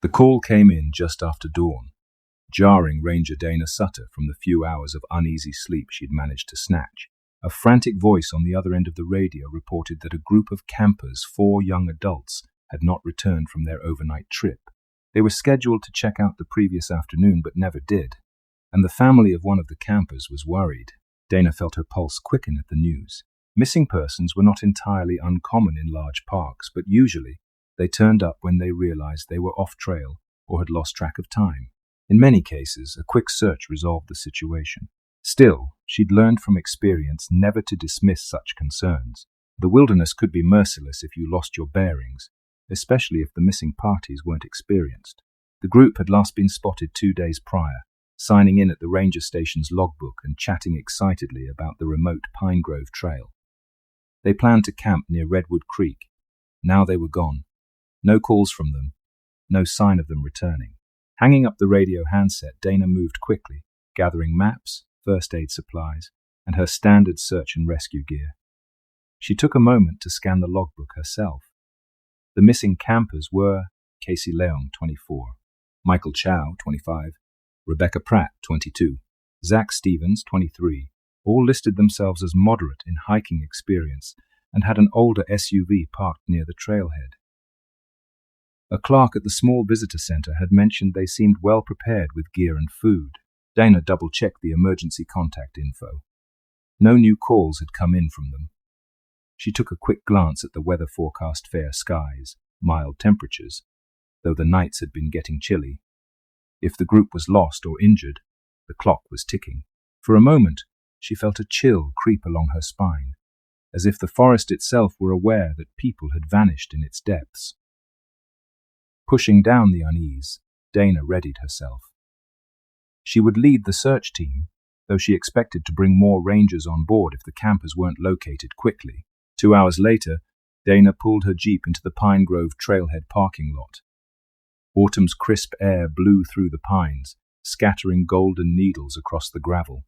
The call came in just after dawn, jarring Ranger Dana Sutter from the few hours of uneasy sleep she'd managed to snatch. A frantic voice on the other end of the radio reported that a group of campers, 4 young adults, had not returned from their overnight trip. They were scheduled to check out the previous afternoon but never did, and the family of one of the campers was worried. Dana felt her pulse quicken at the news. Missing persons were not entirely uncommon in large parks, but usually they turned up when they realized they were off trail or had lost track of time. In many cases, a quick search resolved the situation. Still, she'd learned from experience never to dismiss such concerns. The wilderness could be merciless if you lost your bearings, especially if the missing parties weren't experienced. The group had last been spotted 2 days prior, signing in at the ranger station's logbook and chatting excitedly about the remote Pine Grove Trail. They planned to camp near Redwood Creek. Now they were gone. No calls from them, no sign of them returning. Hanging up the radio handset, Dana moved quickly, gathering maps, first aid supplies, and her standard search and rescue gear. She took a moment to scan the logbook herself. The missing campers were Casey Leong, 24, Michael Chow, 25, Rebecca Pratt, 22, Zach Stevens, 23. All listed themselves as moderate in hiking experience and had an older SUV parked near the trailhead. A clerk at the small visitor center had mentioned they seemed well prepared with gear and food. Dana double-checked the emergency contact info. No new calls had come in from them. She took a quick glance at the weather forecast: fair skies, mild temperatures, though the nights had been getting chilly. If the group was lost or injured, the clock was ticking. For a moment, she felt a chill creep along her spine, as if the forest itself were aware that people had vanished in its depths. Pushing down the unease, Dana readied herself. She would lead the search team, though she expected to bring more rangers on board if the campers weren't located quickly. 2 hours later, Dana pulled her jeep into the Pine Grove trailhead parking lot. Autumn's crisp air blew through the pines, scattering golden needles across the gravel.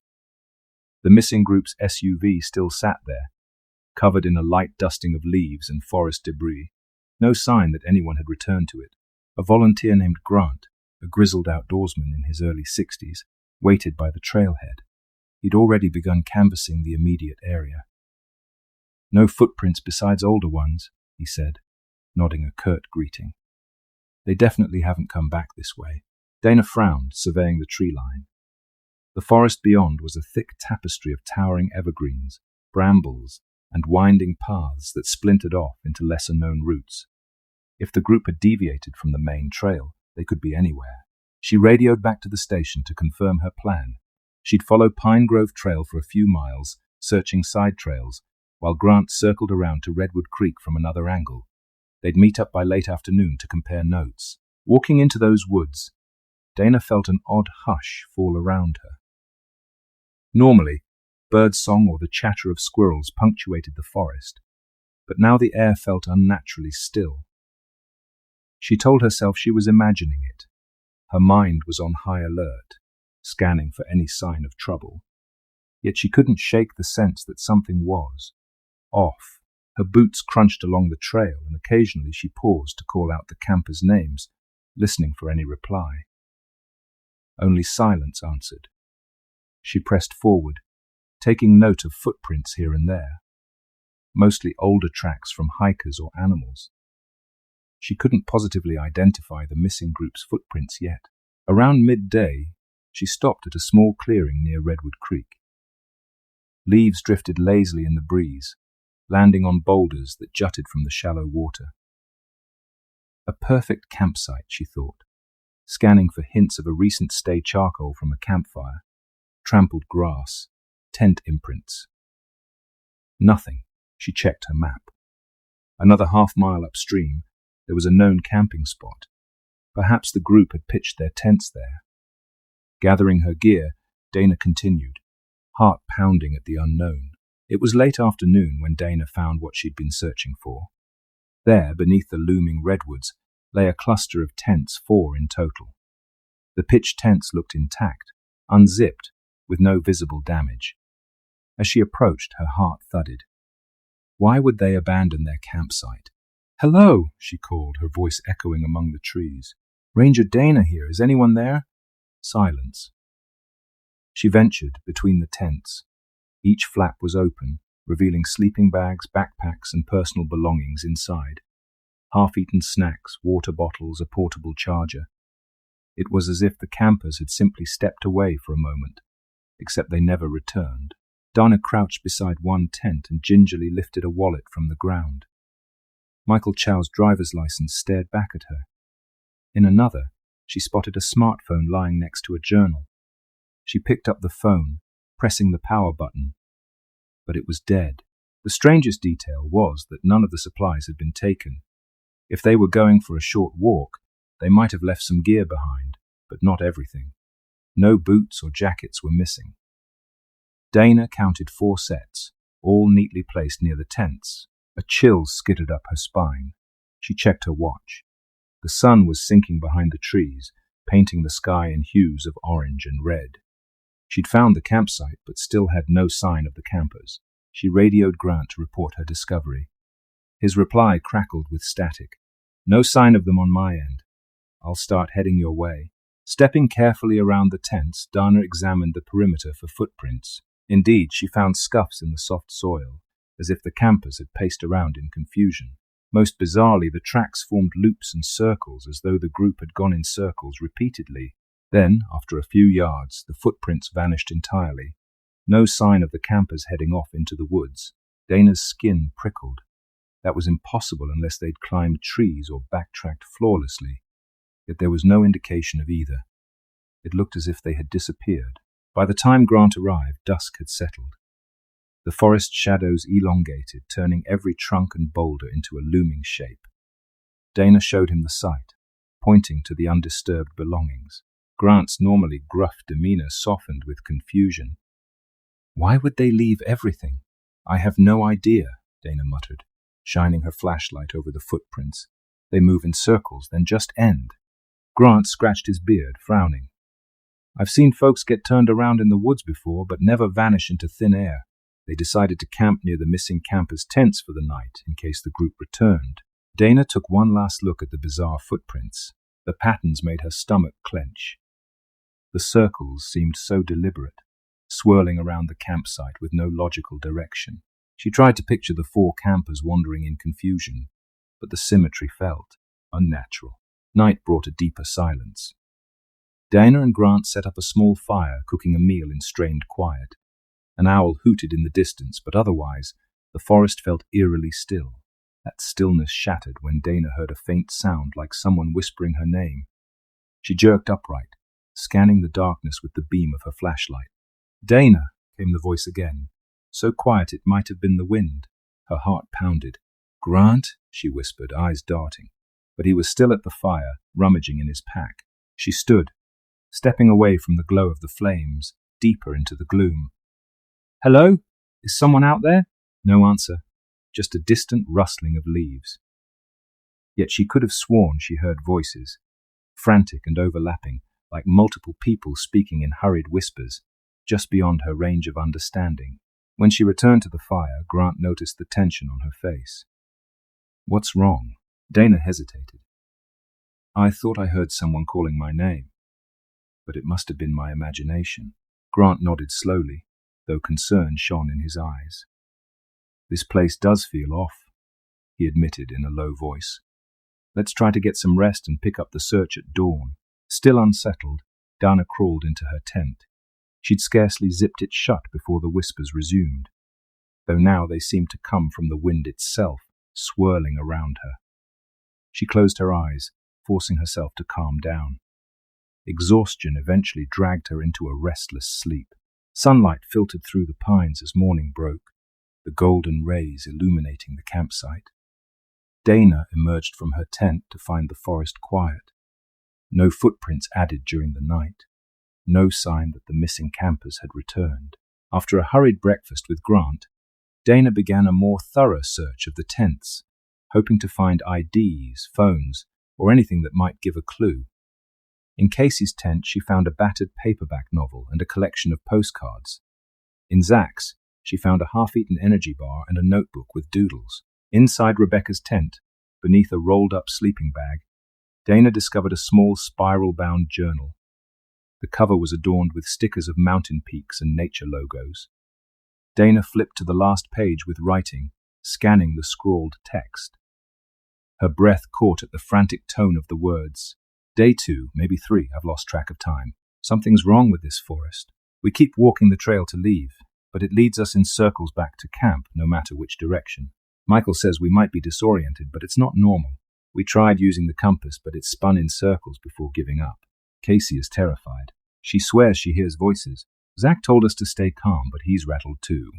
The missing group's SUV still sat there, covered in a light dusting of leaves and forest debris. No sign that anyone had returned to it. A volunteer named Grant, a grizzled outdoorsman in his early 60s, waited by the trailhead. He'd already begun canvassing the immediate area. "No footprints besides older ones," he said, nodding a curt greeting. "They definitely haven't come back this way." Dana frowned, surveying the tree line. The forest beyond was a thick tapestry of towering evergreens, brambles, and winding paths that splintered off into lesser-known routes. If the group had deviated from the main trail, they could be anywhere. She radioed back to the station to confirm her plan. She'd follow Pine Grove Trail for a few miles, searching side trails, while Grant circled around to Redwood Creek from another angle. They'd meet up by late afternoon to compare notes. Walking into those woods, Dana felt an odd hush fall around her. Normally, birdsong or the chatter of squirrels punctuated the forest, but now the air felt unnaturally still. She told herself she was imagining it. Her mind was on high alert, scanning for any sign of trouble. Yet she couldn't shake the sense that something was off. Her boots crunched along the trail, and occasionally she paused to call out the campers' names, listening for any reply. Only silence answered. She pressed forward, taking note of footprints here and there, mostly older tracks from hikers or animals. She couldn't positively identify the missing group's footprints yet. Around midday, she stopped at a small clearing near Redwood Creek. Leaves drifted lazily in the breeze, landing on boulders that jutted from the shallow water. A perfect campsite, she thought, scanning for hints of a recent stay charcoal from a campfire, trampled grass, tent imprints. Nothing. She checked her map. Another half-mile upstream, there was a known camping spot. Perhaps the group had pitched their tents there. Gathering her gear, Dana continued, heart pounding at the unknown. It was late afternoon when Dana found what she'd been searching for. There, beneath the looming redwoods, lay a cluster of tents, 4 in total. The pitched tents looked intact, unzipped, with no visible damage. As she approached, her heart thudded. Why would they abandon their campsite? "Hello," she called, her voice echoing among the trees. Ranger Dana here. Is anyone there? Silence. She ventured between the tents. Each flap was open, revealing sleeping bags, backpacks, and personal belongings inside. Half-eaten snacks, water bottles, a portable charger. It was as if the campers had simply stepped away for a moment, except they never returned. Dana crouched beside one tent and gingerly lifted a wallet from the ground. Michael Chow's driver's license stared back at her. In another, she spotted a smartphone lying next to a journal. She picked up the phone, pressing the power button. But it was dead. The strangest detail was that none of the supplies had been taken. If they were going for a short walk, they might have left some gear behind, but not everything. No boots or jackets were missing. Dana counted 4 sets, all neatly placed near the tents. A chill skidded up her spine. She checked her watch. The sun was sinking behind the trees, painting the sky in hues of orange and red. She'd found the campsite, but still had no sign of the campers. She radioed Grant to report her discovery. His reply crackled with static. No sign of them on my end. I'll start heading your way. Stepping carefully around the tents, Dana examined the perimeter for footprints. Indeed, she found scuffs in the soft soil, as if the campers had paced around in confusion. Most bizarrely, the tracks formed loops and circles, as though the group had gone in circles repeatedly. Then, after a few yards, the footprints vanished entirely. No sign of the campers heading off into the woods. Dana's skin prickled. That was impossible unless they'd climbed trees or backtracked flawlessly. Yet there was no indication of either. It looked as if they had disappeared. By the time Grant arrived, dusk had settled. The forest shadows elongated, turning every trunk and boulder into a looming shape. Dana showed him the site, pointing to the undisturbed belongings. Grant's normally gruff demeanor softened with confusion. Why would they leave everything? I have no idea, Dana muttered, shining her flashlight over the footprints. They move in circles, then just end. Grant scratched his beard, frowning. I've seen folks get turned around in the woods before, but never vanish into thin air. They decided to camp near the missing campers' tents for the night, in case the group returned. Dana took one last look at the bizarre footprints. The patterns made her stomach clench. The circles seemed so deliberate, swirling around the campsite with no logical direction. She tried to picture the 4 campers wandering in confusion, but the symmetry felt unnatural. Night brought a deeper silence. Dana and Grant set up a small fire, cooking a meal in strained quiet. An owl hooted in the distance, but otherwise, the forest felt eerily still. That stillness shattered when Dana heard a faint sound like someone whispering her name. She jerked upright, scanning the darkness with the beam of her flashlight. Dana, came the voice again, so quiet it might have been the wind. Her heart pounded. Grant, she whispered, eyes darting. But he was still at the fire, rummaging in his pack. She stood, stepping away from the glow of the flames, deeper into the gloom. Hello? Is someone out there? No answer, just a distant rustling of leaves. Yet she could have sworn she heard voices, frantic and overlapping, like multiple people speaking in hurried whispers, just beyond her range of understanding. When she returned to the fire, Grant noticed the tension on her face. What's wrong? Dana hesitated. I thought I heard someone calling my name, but it must have been my imagination. Grant nodded slowly, though concern shone in his eyes. This place does feel off, he admitted in a low voice. Let's try to get some rest and pick up the search at dawn. Still unsettled, Dana crawled into her tent. She'd scarcely zipped it shut before the whispers resumed, though now they seemed to come from the wind itself, swirling around her. She closed her eyes, forcing herself to calm down. Exhaustion eventually dragged her into a restless sleep. Sunlight filtered through the pines as morning broke, the golden rays illuminating the campsite. Dana emerged from her tent to find the forest quiet. No footprints added during the night. No sign that the missing campers had returned. After a hurried breakfast with Grant, Dana began a more thorough search of the tents, hoping to find IDs, phones, or anything that might give a clue. In Casey's tent, she found a battered paperback novel and a collection of postcards. In Zach's, she found a half-eaten energy bar and a notebook with doodles. Inside Rebecca's tent, beneath a rolled-up sleeping bag, Dana discovered a small spiral-bound journal. The cover was adorned with stickers of mountain peaks and nature logos. Dana flipped to the last page with writing, scanning the scrawled text. Her breath caught at the frantic tone of the words. Day 2, maybe 3, I've lost track of time. Something's wrong with this forest. We keep walking the trail to leave, but it leads us in circles back to camp, no matter which direction. Michael says we might be disoriented, but it's not normal. We tried using the compass, but it spun in circles before giving up. Casey is terrified. She swears she hears voices. Zach told us to stay calm, but he's rattled too.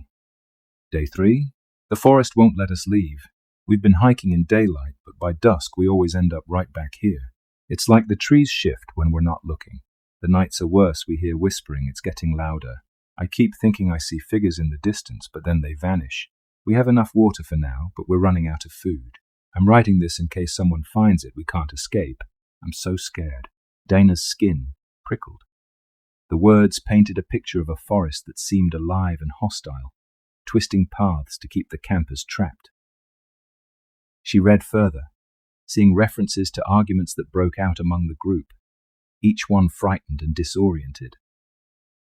Day 3. The forest won't let us leave. We've been hiking in daylight, but by dusk we always end up right back here. It's like the trees shift when we're not looking. The nights are worse, we hear whispering, it's getting louder. I keep thinking I see figures in the distance, but then they vanish. We have enough water for now, but we're running out of food. I'm writing this in case someone finds it, we can't escape. I'm so scared. Dana's skin prickled. The words painted a picture of a forest that seemed alive and hostile, twisting paths to keep the campers trapped. She read further, seeing references to arguments that broke out among the group, each one frightened and disoriented.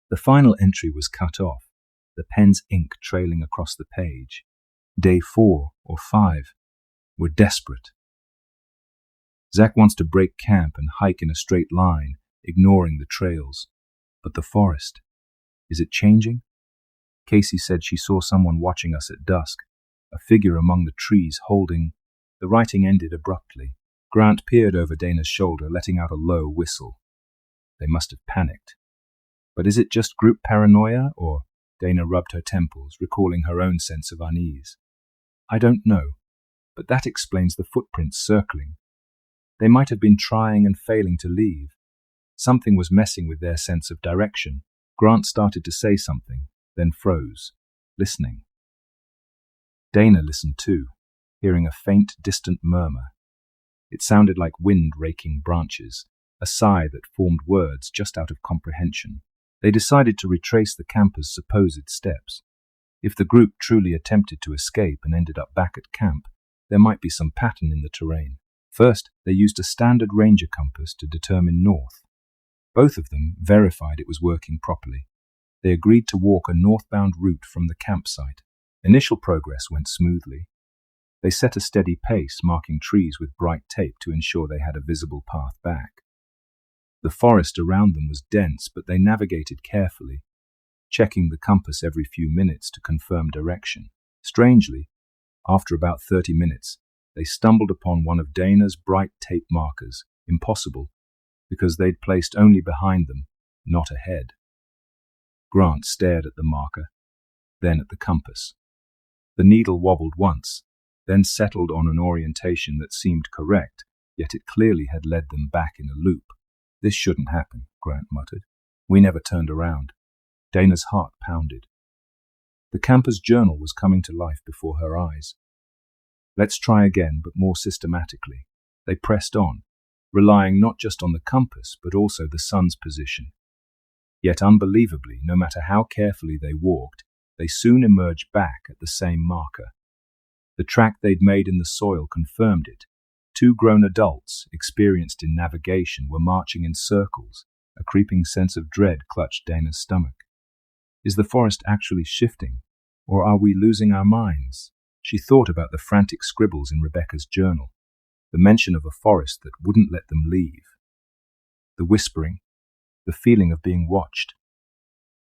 The final entry was cut off, the pen's ink trailing across the page. Day 4 or 5. We're desperate. Zach wants to break camp and hike in a straight line, ignoring the trails. But the forest, is it changing? Casey said she saw someone watching us at dusk, a figure among the trees holding. The writing ended abruptly. Grant peered over Dana's shoulder, letting out a low whistle. They must have panicked. But is it just group paranoia, or? Dana rubbed her temples, recalling her own sense of unease. I don't know, but that explains the footprints circling. They might have been trying and failing to leave. Something was messing with their sense of direction. Grant started to say something, then froze, listening. Dana listened too, hearing a faint, distant murmur. It sounded like wind raking branches, a sigh that formed words just out of comprehension. They decided to retrace the campers' supposed steps. If the group truly attempted to escape and ended up back at camp, there might be some pattern in the terrain. First, they used a standard ranger compass to determine north. Both of them verified it was working properly. They agreed to walk a northbound route from the campsite. Initial progress went smoothly. They set a steady pace, marking trees with bright tape to ensure they had a visible path back. The forest around them was dense, but they navigated carefully, checking the compass every few minutes to confirm direction. Strangely, after about 30 minutes, they stumbled upon one of Dana's bright tape markers. Impossible, because they'd placed only behind them, not ahead. Grant stared at the marker, then at the compass. The needle wobbled once, then settled on an orientation that seemed correct, yet it clearly had led them back in a loop. This shouldn't happen, Grant muttered. We never turned around. Dana's heart pounded. The camper's journal was coming to life before her eyes. Let's try again, but more systematically. They pressed on, relying not just on the compass, but also the sun's position. Yet unbelievably, no matter how carefully they walked, they soon emerged back at the same marker. The track they'd made in the soil confirmed it. 2 grown adults, experienced in navigation, were marching in circles. A creeping sense of dread clutched Dana's stomach. Is the forest actually shifting, or are we losing our minds? She thought about the frantic scribbles in Rebecca's journal, the mention of a forest that wouldn't let them leave, the whispering, the feeling of being watched.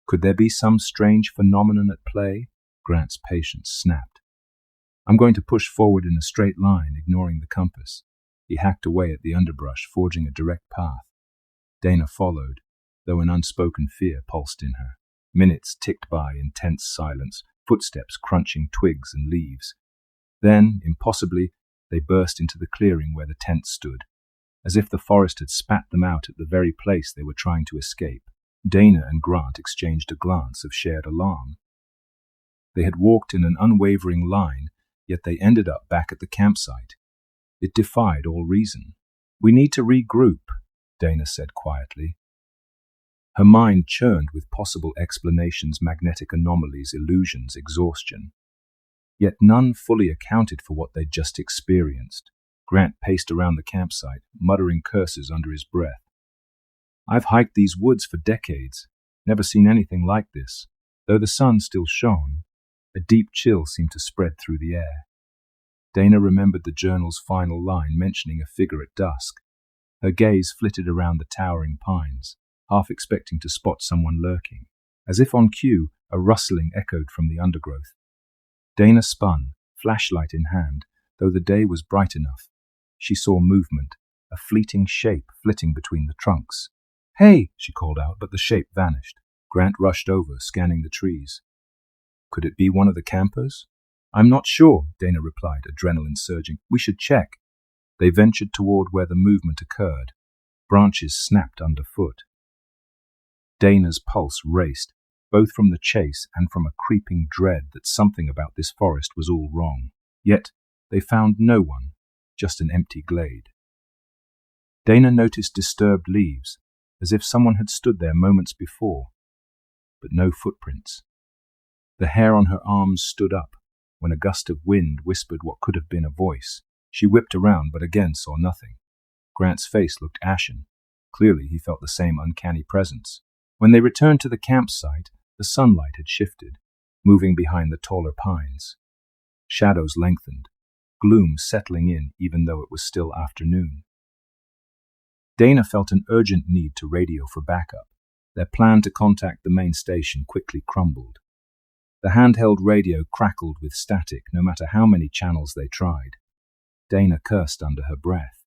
Could there be some strange phenomenon at play? Grant's patience snapped. I'm going to push forward in a straight line, ignoring the compass. He hacked away at the underbrush, forging a direct path. Dana followed, though an unspoken fear pulsed in her. Minutes ticked by in tense silence, footsteps crunching twigs and leaves. Then, impossibly, they burst into the clearing where the tent stood, as if the forest had spat them out at the very place they were trying to escape. Dana and Grant exchanged a glance of shared alarm. They had walked in an unwavering line, yet they ended up back at the campsite. It defied all reason. We need to regroup, Dana said quietly. Her mind churned with possible explanations, magnetic anomalies, illusions, exhaustion. Yet none fully accounted for what they'd just experienced. Grant paced around the campsite, muttering curses under his breath. I've hiked these woods for decades, never seen anything like this. Though the sun still shone, a deep chill seemed to spread through the air. Dana remembered the journal's final line mentioning a figure at dusk. Her gaze flitted around the towering pines, half expecting to spot someone lurking. As if on cue, a rustling echoed from the undergrowth. Dana spun, flashlight in hand, though the day was bright enough. She saw movement, a fleeting shape flitting between the trunks. "Hey!" she called out, but the shape vanished. Grant rushed over, scanning the trees. Could it be one of the campers? "I'm not sure," Dana replied, adrenaline surging. "We should check." They ventured toward where the movement occurred. Branches snapped underfoot. Dana's pulse raced, both from the chase and from a creeping dread that something about this forest was all wrong. Yet they found no one, just an empty glade. Dana noticed disturbed leaves, as if someone had stood there moments before, but no footprints. The hair on her arms stood up when a gust of wind whispered what could have been a voice. She whipped around, but again saw nothing. Grant's face looked ashen. Clearly he felt the same uncanny presence. When they returned to the campsite, the sunlight had shifted, moving behind the taller pines. Shadows lengthened, gloom settling in even though it was still afternoon. Dana felt an urgent need to radio for backup. Their plan to contact the main station quickly crumbled. The handheld radio crackled with static no matter how many channels they tried. Dana cursed under her breath.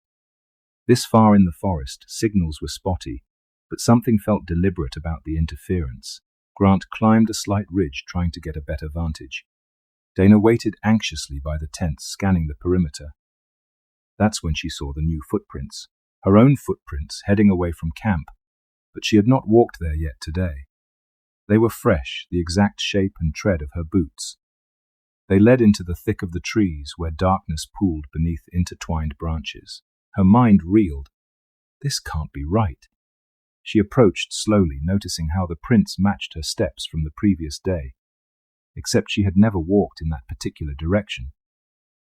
This far in the forest, signals were spotty, but something felt deliberate about the interference. Grant climbed a slight ridge, trying to get a better vantage. Dana waited anxiously by the tent, scanning the perimeter. That's when she saw the new footprints. Her own footprints heading away from camp, but she had not walked there yet today. They were fresh, the exact shape and tread of her boots. They led into the thick of the trees, where darkness pooled beneath intertwined branches. Her mind reeled. This can't be right. She approached slowly, noticing how the prints matched her steps from the previous day, except she had never walked in that particular direction.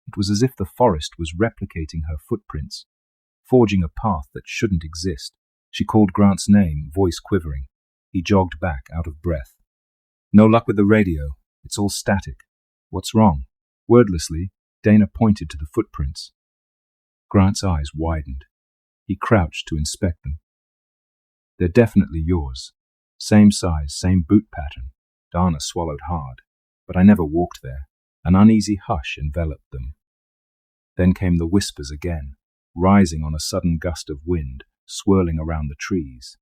It was as if the forest was replicating her footprints, forging a path that shouldn't exist. She called Grant's name, voice quivering. He jogged back, out of breath. "No luck with the radio. It's all static. What's wrong?" Wordlessly, Dana pointed to the footprints. Grant's eyes widened. He crouched to inspect them. "They're definitely yours. Same size, same boot pattern." Dana swallowed hard. "But I never walked there." An uneasy hush enveloped them. Then came the whispers again, rising on a sudden gust of wind, swirling around the trees.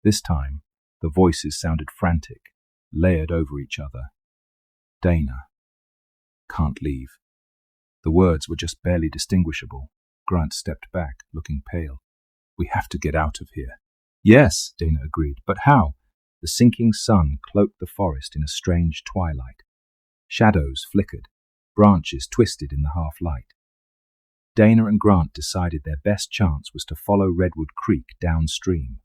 This time, the voices sounded frantic, layered over each other. "Dana. Can't leave." The words were just barely distinguishable. Grant stepped back, looking pale. "We have to get out of here." "Yes," Dana agreed, "but how?" The sinking sun cloaked the forest in a strange twilight. Shadows flickered, branches twisted in the half-light. Dana and Grant decided their best chance was to follow Redwood Creek downstream,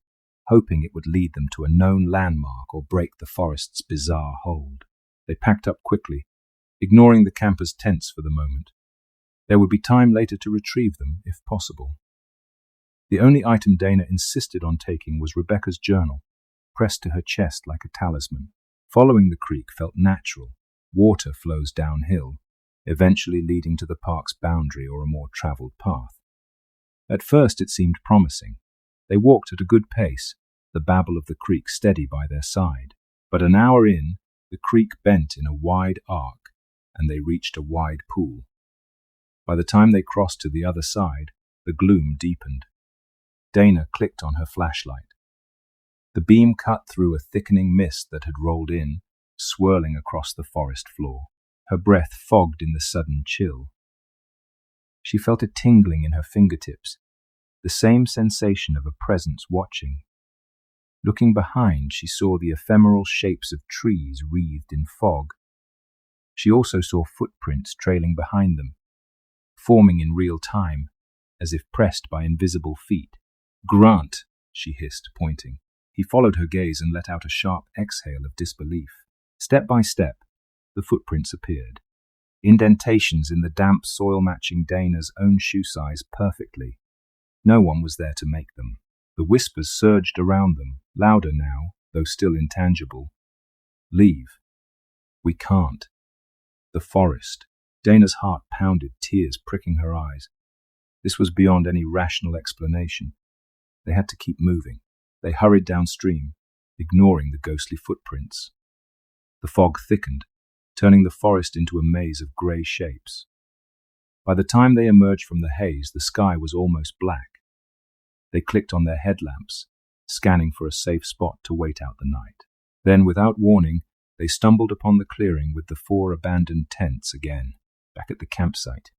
hoping it would lead them to a known landmark or break the forest's bizarre hold. They packed up quickly, ignoring the campers' tents for the moment. There would be time later to retrieve them, if possible. The only item Dana insisted on taking was Rebecca's journal, pressed to her chest like a talisman. Following the creek felt natural. Water flows downhill, eventually leading to the park's boundary or a more traveled path. At first it seemed promising. They walked at a good pace, the babble of the creek steady by their side. But an hour in, the creek bent in a wide arc, and they reached a wide pool. By the time they crossed to the other side, the gloom deepened. Dana clicked on her flashlight. The beam cut through a thickening mist that had rolled in, swirling across the forest floor. Her breath fogged in the sudden chill. She felt a tingling in her fingertips, the same sensation of a presence watching. Looking behind, she saw the ephemeral shapes of trees wreathed in fog. She also saw footprints trailing behind them, forming in real time, as if pressed by invisible feet. "Grant," she hissed, pointing. He followed her gaze and let out a sharp exhale of disbelief. Step by step, the footprints appeared. indentations in the damp soil matching Dana's own shoe size perfectly. No one was there to make them. The whispers surged around them, louder now, though still intangible. Leave. We can't. The forest. Dana's heart pounded, tears pricking her eyes. This was beyond any rational explanation. They had to keep moving. They hurried downstream, ignoring the ghostly footprints. The fog thickened, turning the forest into a maze of grey shapes. By the time they emerged from the haze, the sky was almost black. They clicked on their headlamps, scanning for a safe spot to wait out the night. Then, without warning, they stumbled upon the clearing with the 4 abandoned tents again, back at the campsite,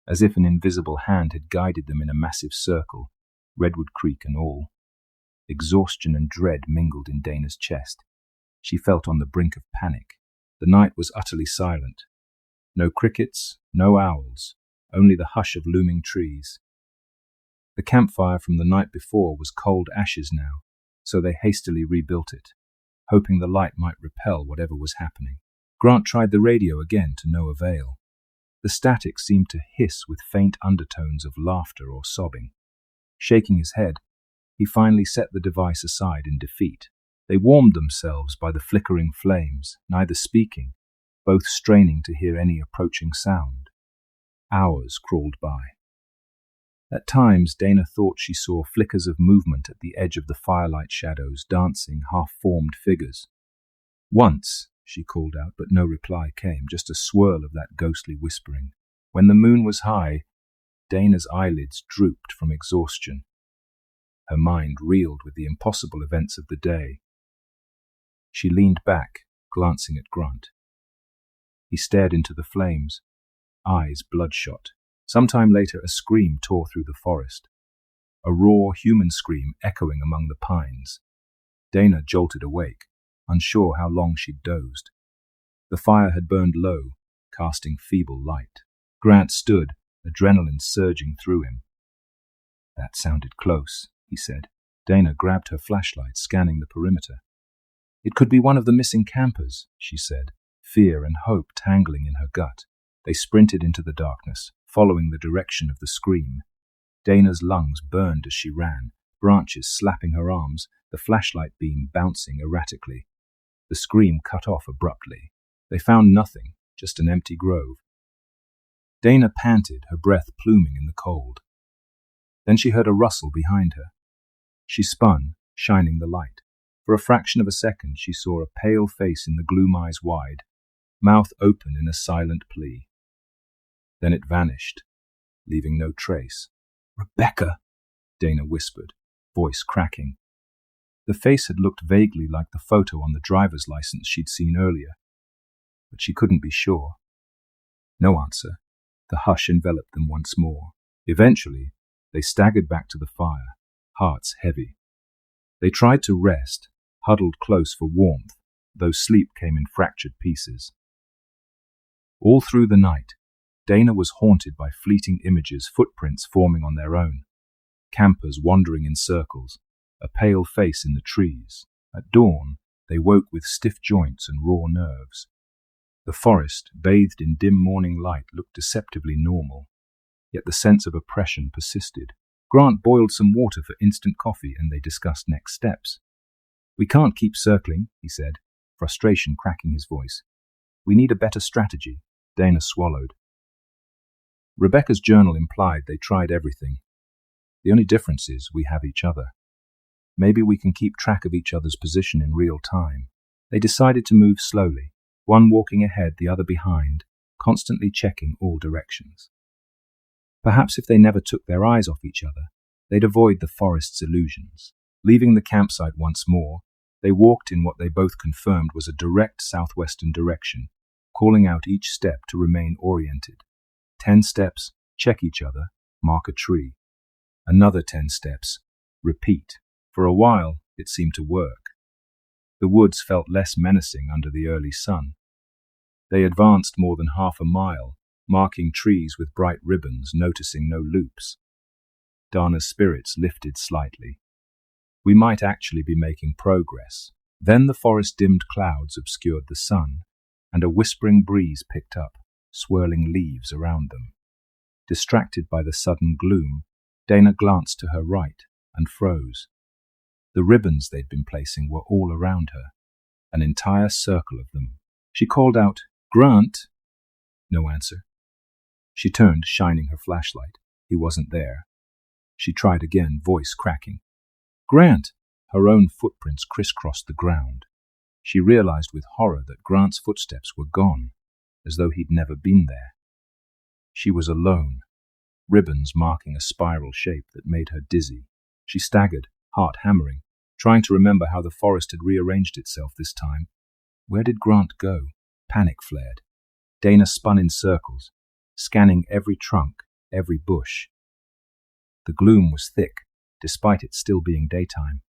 as if an invisible hand had guided them in a massive circle, Redwood Creek and all. Exhaustion and dread mingled in Dana's chest. She felt on the brink of panic. The night was utterly silent. No crickets, no owls, only the hush of looming trees. The campfire from the night before was cold ashes now, so they hastily rebuilt it, hoping the light might repel whatever was happening. Grant tried the radio again to no avail. The static seemed to hiss with faint undertones of laughter or sobbing. Shaking his head, he finally set the device aside in defeat. They warmed themselves by the flickering flames, neither speaking, both straining to hear any approaching sound. Hours crawled by. At times, Dana thought she saw flickers of movement at the edge of the firelight shadows, dancing, half-formed figures. Once, she called out, but no reply came, just a swirl of that ghostly whispering. When the moon was high, Dana's eyelids drooped from exhaustion. Her mind reeled with the impossible events of the day. She leaned back, glancing at Grant. He stared into the flames, eyes bloodshot. Some time later, a scream tore through the forest. A raw human scream echoing among the pines. Dana jolted awake, unsure how long she'd dozed. The fire had burned low, casting feeble light. Grant stood, adrenaline surging through him. That sounded close, he said. Dana grabbed her flashlight, scanning the perimeter. It could be one of the missing campers, she said, fear and hope tangling in her gut. They sprinted into the darkness, following the direction of the scream. Dana's lungs burned as she ran, branches slapping her arms, the flashlight beam bouncing erratically. The scream cut off abruptly. They found nothing, just an empty grove. Dana panted, her breath pluming in the cold. Then she heard a rustle behind her. She spun, shining the light. For a fraction of a second, she saw a pale face in the gloom, eyes wide, mouth open in a silent plea. Then it vanished, leaving no trace. "Rebecca," Dana whispered, voice cracking. The face had looked vaguely like the photo on the driver's license she'd seen earlier, but she couldn't be sure. No answer. The hush enveloped them once more. Eventually, they staggered back to the fire, hearts heavy. They tried to rest, huddled close for warmth, though sleep came in fractured pieces. All through the night, Dana was haunted by fleeting images, footprints forming on their own, campers wandering in circles, a pale face in the trees. At dawn, they woke with stiff joints and raw nerves. The forest, bathed in dim morning light, looked deceptively normal, yet the sense of oppression persisted. Grant boiled some water for instant coffee, and they discussed next steps. "We can't keep circling," he said, frustration cracking his voice. "We need a better strategy." Dana swallowed. Rebecca's journal implied they tried everything. The only difference is we have each other. Maybe we can keep track of each other's position in real time. They decided to move slowly, one walking ahead, the other behind, constantly checking all directions. Perhaps if they never took their eyes off each other, they'd avoid the forest's illusions. Leaving the campsite once more, they walked in what they both confirmed was a direct southwestern direction, calling out each step to remain oriented. 10 steps, check each other, mark a tree. Another 10 steps, repeat. For a while, it seemed to work. The woods felt less menacing under the early sun. They advanced more than half a mile, marking trees with bright ribbons, noticing no loops. Dana's spirits lifted slightly. We might actually be making progress. Then the forest-dimmed clouds obscured the sun, and a whispering breeze picked up, swirling leaves around them. Distracted by the sudden gloom, Dana glanced to her right and froze. The ribbons they'd been placing were all around her, an entire circle of them. She called out, "Grant!" No answer. She turned, shining her flashlight. He wasn't there. She tried again, voice cracking. "Grant!" Her own footprints crisscrossed the ground. She realized with horror that Grant's footsteps were gone, as though he'd never been there. She was alone, ribbons marking a spiral shape that made her dizzy. She staggered, heart hammering, trying to remember how the forest had rearranged itself this time. Where did Grant go? Panic flared. Dana spun in circles, scanning every trunk, every bush. The gloom was thick, despite it still being daytime.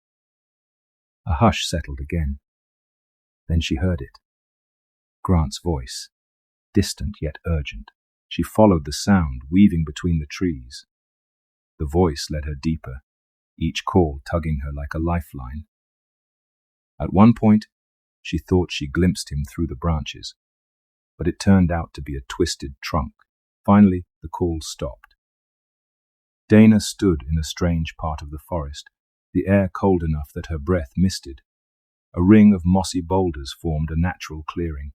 A hush settled again. Then she heard it. Grant's voice, distant yet urgent. She followed the sound, weaving between the trees. The voice led her deeper, each call tugging her like a lifeline. At one point, she thought she glimpsed him through the branches, but it turned out to be a twisted trunk. Finally, the call stopped. Dana stood in a strange part of the forest, the air cold enough that her breath misted. A ring of mossy boulders formed a natural clearing.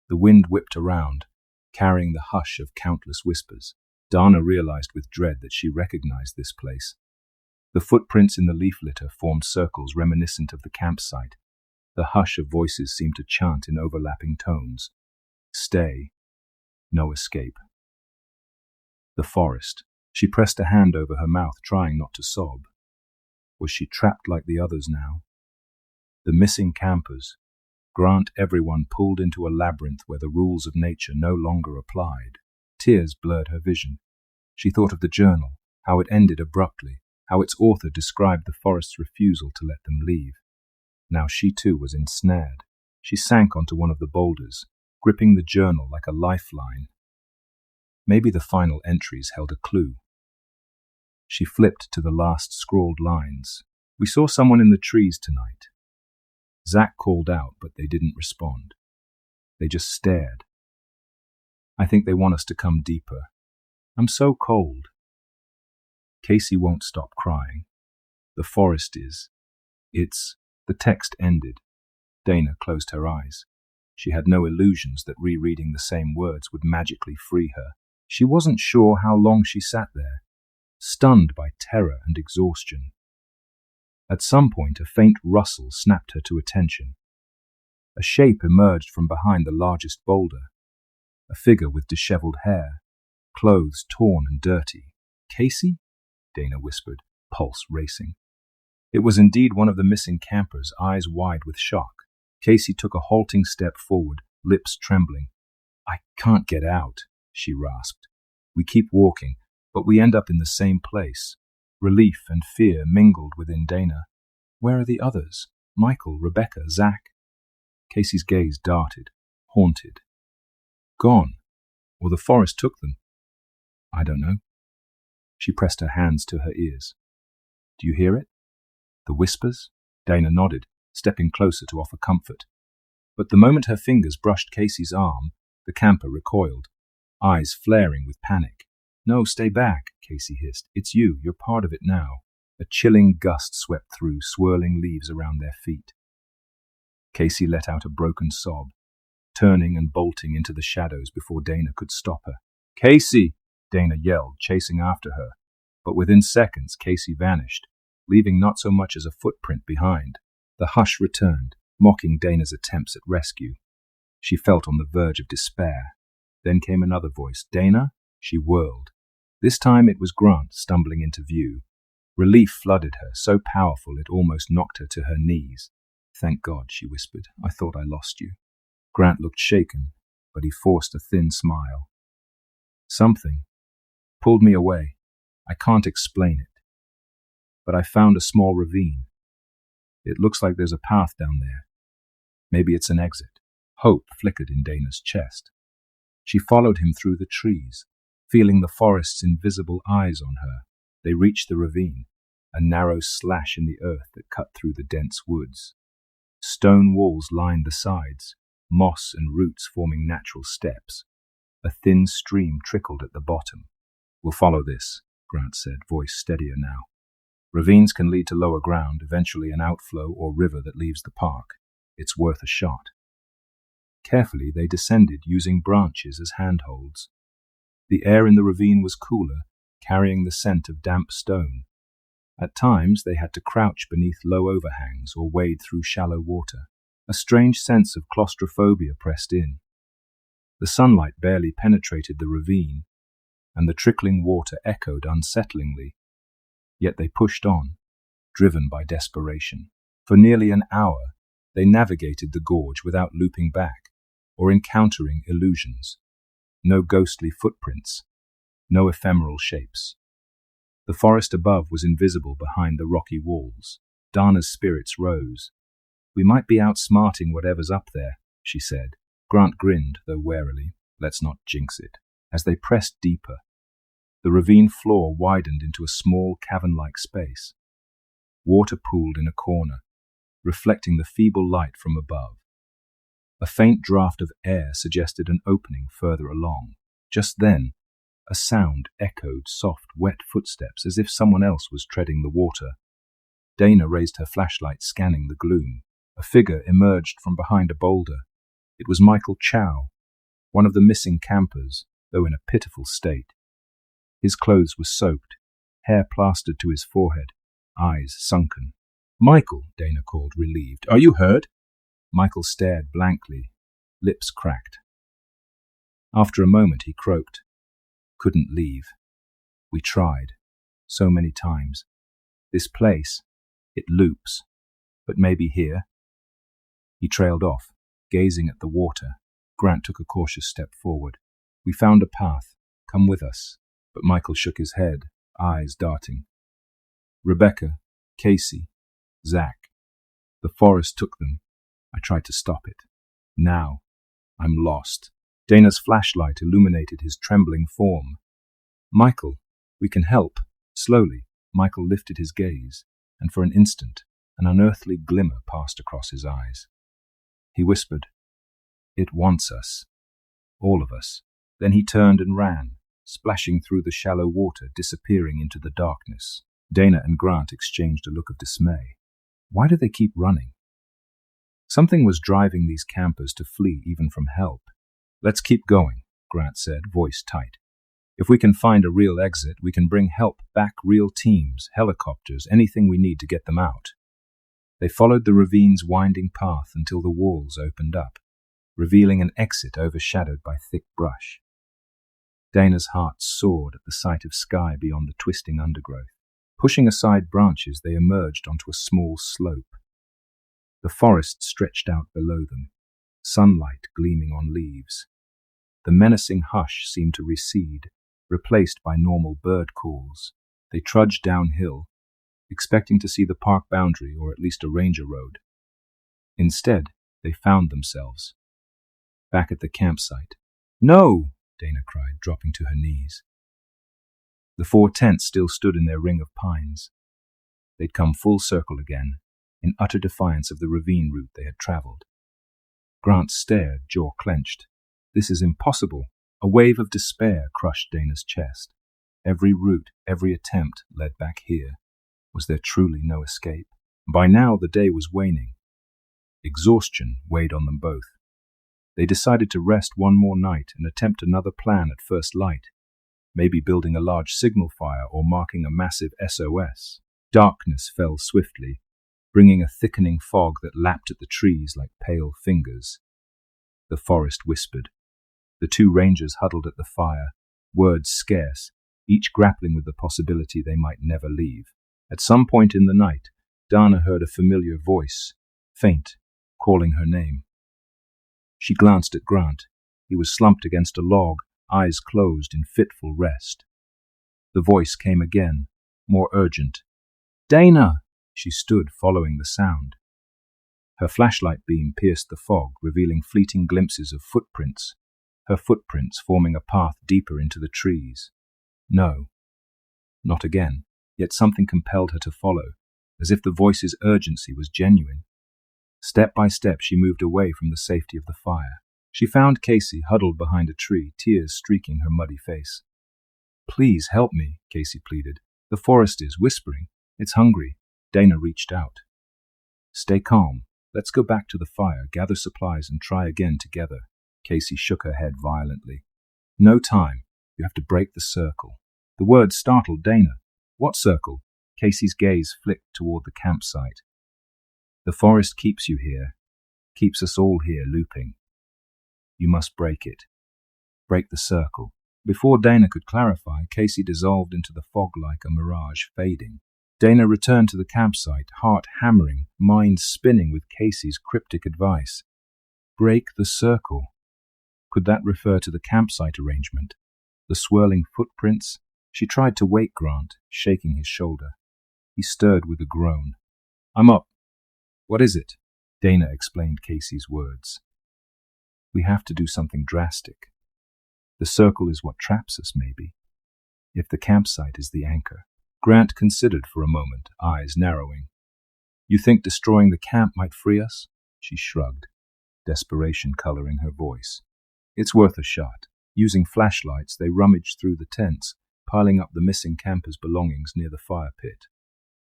The wind whipped around, carrying the hush of countless whispers. Dana realized with dread that she recognized this place. The footprints in the leaf litter formed circles reminiscent of the campsite. The hush of voices seemed to chant in overlapping tones. Stay. No escape. The forest. She pressed a hand over her mouth, trying not to sob. Was she trapped like the others now? The missing campers. Grant everyone pulled into a labyrinth where the rules of nature no longer applied. Tears blurred her vision. She thought of the journal, how it ended abruptly, how its author described the forest's refusal to let them leave. Now she too was ensnared. She sank onto one of the boulders, gripping the journal like a lifeline. Maybe the final entries held a clue. She flipped to the last scrawled lines. We saw someone in the trees tonight. Zach called out, but they didn't respond. They just stared. I think they want us to come deeper. I'm so cold. Casey won't stop crying. The forest is. The text ended. Dana closed her eyes. She had no illusions that rereading the same words would magically free her. She wasn't sure how long she sat there, stunned by terror and exhaustion. At some point, a faint rustle snapped her to attention. A shape emerged from behind the largest boulder. A figure with disheveled hair, clothes torn and dirty. Casey? Dana whispered, pulse racing. It was indeed one of the missing campers, eyes wide with shock. Casey took a halting step forward, lips trembling. I can't get out, she rasped. We keep walking, but we end up in the same place. Relief and fear mingled within Dana. Where are the others? Michael, Rebecca, Zach? Casey's gaze darted, haunted. Gone. Or the forest took them. I don't know. She pressed her hands to her ears. Do you hear it? The whispers? Dana nodded, stepping closer to offer comfort. But the moment her fingers brushed Casey's arm, the camper recoiled, eyes flaring with panic. No, stay back, Casey hissed. It's you. You're part of it now. A chilling gust swept through, swirling leaves around their feet. Casey let out a broken sob, turning and bolting into the shadows before Dana could stop her. Casey! Dana yelled, chasing after her. But within seconds, Casey vanished, leaving not so much as a footprint behind. The hush returned, mocking Dana's attempts at rescue. She felt on the verge of despair. Then came another voice. Dana? She whirled. This time it was Grant stumbling into view. Relief flooded her, so powerful it almost knocked her to her knees. Thank God, she whispered. I thought I lost you. Grant looked shaken, but he forced a thin smile. Something pulled me away. I can't explain it. But I found a small ravine. It looks like there's a path down there. Maybe it's an exit. Hope flickered in Dana's chest. She followed him through the trees, feeling the forest's invisible eyes on her. They reached the ravine, a narrow slash in the earth that cut through the dense woods. Stone walls lined the sides, moss and roots forming natural steps. A thin stream trickled at the bottom. "We'll follow this," Grant said, voice steadier now. "Ravines can lead to lower ground, eventually an outflow or river that leaves the park. It's worth a shot." Carefully they descended, using branches as handholds. The air in the ravine was cooler, carrying the scent of damp stone. At times they had to crouch beneath low overhangs or wade through shallow water. A strange sense of claustrophobia pressed in. The sunlight barely penetrated the ravine, and the trickling water echoed unsettlingly. Yet they pushed on, driven by desperation. For nearly an hour, they navigated the gorge without looping back or encountering illusions. No ghostly footprints, no ephemeral shapes. The forest above was invisible behind the rocky walls. Dana's spirits rose. "We might be outsmarting whatever's up there," she said. Grant grinned, though warily. "Let's not jinx it." As they pressed deeper, the ravine floor widened into a small cavern-like space. Water pooled in a corner, reflecting the feeble light from above. A faint draft of air suggested an opening further along. Just then, a sound echoed soft, wet footsteps as if someone else was treading the water. Dana raised her flashlight, scanning the gloom. A figure emerged from behind a boulder. It was Michael Chow, one of the missing campers, though in a pitiful state. His clothes were soaked, hair plastered to his forehead, eyes sunken. "Michael," Dana called, relieved. "Are you hurt?" Michael stared blankly, lips cracked. After a moment he croaked. "Couldn't leave. We tried. So many times. This place, it loops. But maybe here." He trailed off, gazing at the water. Grant took a cautious step forward. "We found a path. Come with us." But Michael shook his head, eyes darting. "Rebecca, Casey, Zach. The forest took them. I tried to stop it. Now, I'm lost." Dana's flashlight illuminated his trembling form. "Michael, we can help." Slowly, Michael lifted his gaze, and for an instant, an unearthly glimmer passed across his eyes. He whispered, "It wants us. All of us." Then he turned and ran, splashing through the shallow water, disappearing into the darkness. Dana and Grant exchanged a look of dismay. Why do they keep running? Something was driving these campers to flee even from help. "Let's keep going," Grant said, voice tight. "If we can find a real exit, we can bring help back, real teams, helicopters, anything we need to get them out." They followed the ravine's winding path until the walls opened up, revealing an exit overshadowed by thick brush. Dana's heart soared at the sight of sky beyond the twisting undergrowth. Pushing aside branches, they emerged onto a small slope. The forest stretched out below them, sunlight gleaming on leaves. The menacing hush seemed to recede, replaced by normal bird calls. They trudged downhill, expecting to see the park boundary or at least a ranger road. Instead, they found themselves back at the campsite. "No!" Dana cried, dropping to her knees. The 4 tents still stood in their ring of pines. They'd come full circle again, in utter defiance of the ravine route they had traveled. Grant stared, jaw clenched. "This is impossible." A wave of despair crushed Dana's chest. Every route, every attempt led back here. Was there truly no escape? By now the day was waning. Exhaustion weighed on them both. They decided to rest one more night and attempt another plan at first light, maybe building a large signal fire or marking a massive SOS. Darkness fell swiftly, bringing a thickening fog that lapped at the trees like pale fingers. The forest whispered. The 2 rangers huddled at the fire, words scarce, each grappling with the possibility they might never leave. At some point in the night, Dana heard a familiar voice, faint, calling her name. She glanced at Grant. He was slumped against a log, eyes closed in fitful rest. The voice came again, more urgent. "Dana!" She stood, following the sound. Her flashlight beam pierced the fog, revealing fleeting glimpses of footprints, her footprints forming a path deeper into the trees. No, not again, yet something compelled her to follow, as if the voice's urgency was genuine. Step by step she moved away from the safety of the fire. She found Casey huddled behind a tree, tears streaking her muddy face. "Please help me," Casey pleaded. "The forest is whispering. It's hungry." Dana reached out. "Stay calm. Let's go back to the fire, gather supplies, and try again together." Casey shook her head violently. "No time. You have to break the circle." The word startled Dana. "What circle?" Casey's gaze flicked toward the campsite. "The forest keeps you here, keeps us all here looping. You must break it. Break the circle." Before Dana could clarify, Casey dissolved into the fog like a mirage, fading. Dana returned to the campsite, heart hammering, mind spinning with Casey's cryptic advice. Break the circle. Could that refer to the campsite arrangement? The swirling footprints? She tried to wake Grant, shaking his shoulder. He stirred with a groan. "I'm up." "What is it?" Dana explained Casey's words. "We have to do something drastic. The circle is what traps us, maybe. If the campsite is the anchor." Grant considered for a moment, eyes narrowing. "You think destroying the camp might free us?" She shrugged, desperation coloring her voice. "It's worth a shot." Using flashlights, they rummaged through the tents, piling up the missing campers' belongings near the fire pit.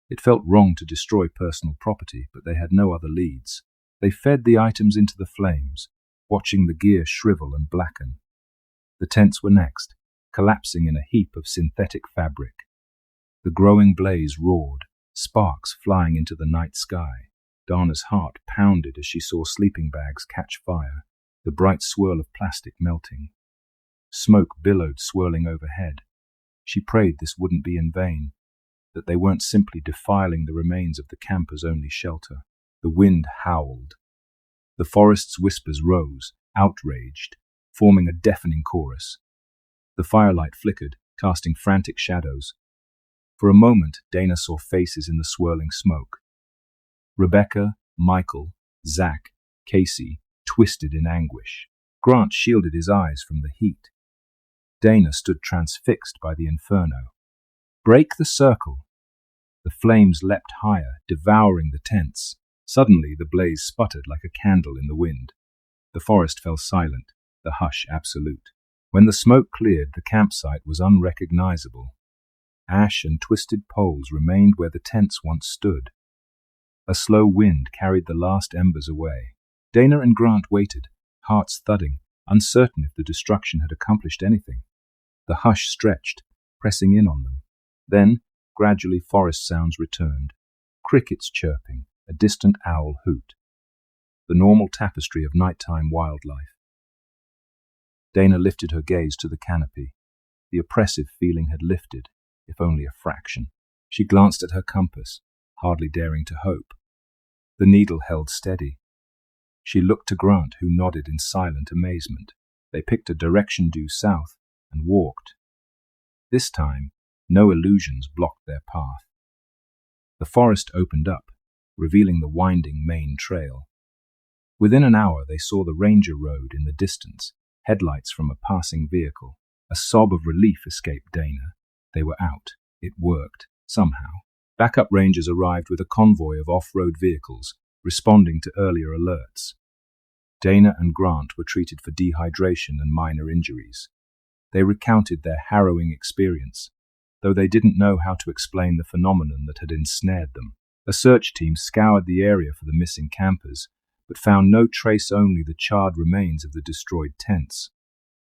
It felt wrong to destroy personal property, but they had no other leads. They fed the items into the flames, watching the gear shrivel and blacken. The tents were next, collapsing in a heap of synthetic fabric. The growing blaze roared, sparks flying into the night sky. Dana's heart pounded as she saw sleeping bags catch fire, the bright swirl of plastic melting. Smoke billowed, swirling overhead. She prayed this wouldn't be in vain, that they weren't simply defiling the remains of the campers' only shelter. The wind howled. The forest's whispers rose, outraged, forming a deafening chorus. The firelight flickered, casting frantic shadows. For a moment, Dana saw faces in the swirling smoke. Rebecca, Michael, Zach, Casey, twisted in anguish. Grant shielded his eyes from the heat. Dana stood transfixed by the inferno. "Break the circle!" The flames leapt higher, devouring the tents. Suddenly, the blaze sputtered like a candle in the wind. The forest fell silent, the hush absolute. When the smoke cleared, the campsite was unrecognizable. Ash and twisted poles remained where the tents once stood. A slow wind carried the last embers away. Dana and Grant waited, hearts thudding, uncertain if the destruction had accomplished anything. The hush stretched, pressing in on them. Then, gradually, forest sounds returned. Crickets chirping, a distant owl hoot. The normal tapestry of nighttime wildlife. Dana lifted her gaze to the canopy. The oppressive feeling had lifted, if only a fraction. She glanced at her compass, hardly daring to hope. The needle held steady. She looked to Grant, who nodded in silent amazement. They picked a direction due south and walked. This time, no illusions blocked their path. The forest opened up, revealing the winding main trail. Within an hour, they saw the ranger road in the distance, headlights from a passing vehicle. A sob of relief escaped Dana. They were out. It worked, somehow. Backup rangers arrived with a convoy of off-road vehicles, responding to earlier alerts. Dana and Grant were treated for dehydration and minor injuries. They recounted their harrowing experience, though they didn't know how to explain the phenomenon that had ensnared them. A search team scoured the area for the missing campers, but found no trace, only the charred remains of the destroyed tents.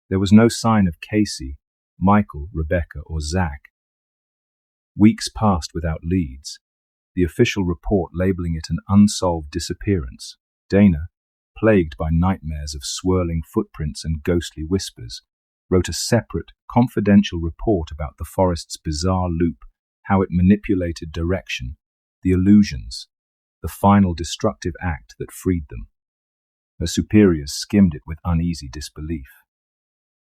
There was no sign of Casey, Michael, Rebecca, or Zach. Weeks passed without leads, the official report labeling it an unsolved disappearance. Dana, plagued by nightmares of swirling footprints and ghostly whispers, wrote a separate, confidential report about the forest's bizarre loop, how it manipulated direction, the illusions, the final destructive act that freed them. Her superiors skimmed it with uneasy disbelief.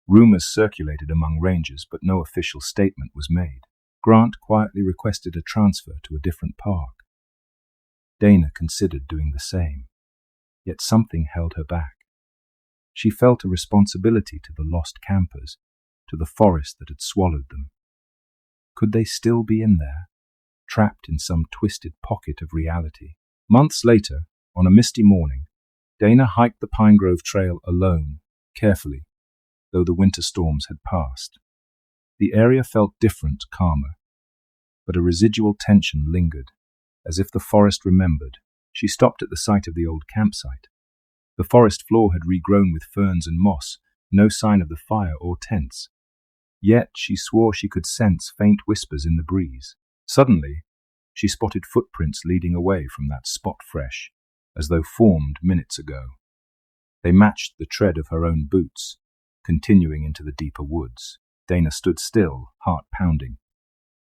Rumors circulated among rangers, but no official statement was made. Grant quietly requested a transfer to a different park. Dana considered doing the same, yet something held her back. She felt a responsibility to the lost campers, to the forest that had swallowed them. Could they still be in there, trapped in some twisted pocket of reality? Months later, on a misty morning, Dana hiked the Pine Grove Trail alone, carefully, though the winter storms had passed. The area felt different, calmer, but a residual tension lingered, as if the forest remembered. She stopped at the site of the old campsite. The forest floor had regrown with ferns and moss, no sign of the fire or tents. Yet she swore she could sense faint whispers in the breeze. Suddenly, she spotted footprints leading away from that spot fresh, as though formed minutes ago. They matched the tread of her own boots, continuing into the deeper woods. Dana stood still, heart pounding.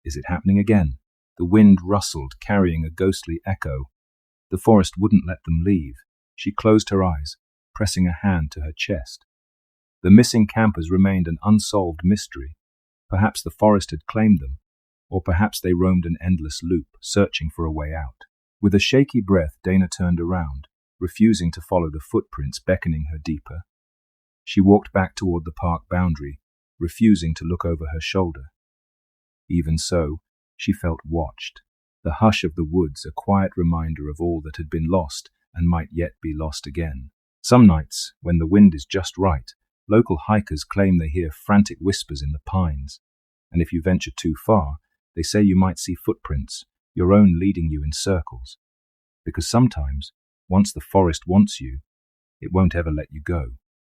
Is it happening again? The wind rustled, carrying a ghostly echo. The forest wouldn't let them leave. She closed her eyes, pressing a hand to her chest. The missing campers remained an unsolved mystery. Perhaps the forest had claimed them, or perhaps they roamed an endless loop, searching for a way out. With a shaky breath, Dana turned around, refusing to follow the footprints beckoning her deeper. She walked back toward the park boundary, refusing to look over her shoulder. Even so, she felt watched. The hush of the woods, a quiet reminder of all that had been lost and might yet be lost again. Some nights, when the wind is just right, local hikers claim they hear frantic whispers in the pines. And if you venture too far, they say you might see footprints, your own leading you in circles. Because sometimes, once the forest wants you, it won't ever let you go.